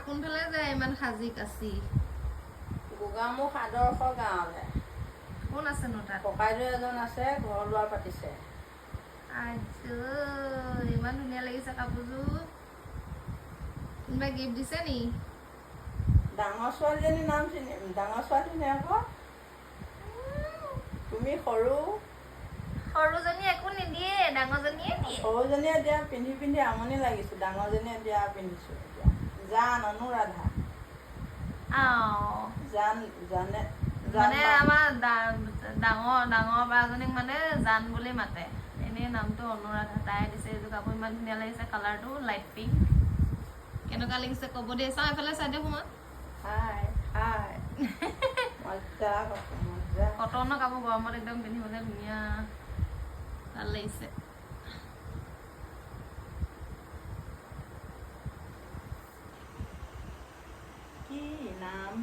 কোনফালে যায় ইমান সাজি কাচি গোগামুখ আদৰ্শ গাঁৱলৈ কোন আছে নো তাত ককাইদেউ এজন আছে ঘৰ দুৱাৰ পাতিছে আজো ইমান ধুনীয়া লাগিছে কাপোৰযোৰ কোনোবাই গিফ্ট দিছে নি ডাঙৰ ছোৱালীজনীৰ নাম চিনি ডাঙৰ ছোৱালী নে আকৌ তুমি সৰুজনী একো নিদিয়ে ডাঙৰজনীয়ে দিয়ে সৰুজনীয়ে দিয়া পিন্ধি পিন্ধি আমনি লাগিছে ডাঙৰজনীয়ে দিয়া পিন্ধিছোঁ এতিয়া জান অনুৰাধা জানে মানে আমাৰ ডাঙৰ বাজনীক মানে জান বুলি মাতে এনেই নামটো অনুৰাধা তাই দিছে এইযোৰ কাপোৰ ইমান ধুনীয়া লাগিছে কালাৰটো লাইট পিংক কেনেকুৱা লাগিছে ক'ব দেই চাওঁ এফালে চাই দিয়ক মই হাই মজা মজা কটনৰ কাপোৰ গৰমত একদম পিন্ধিবলৈ ধুনীয়া ভাল লাগিছে কি নাম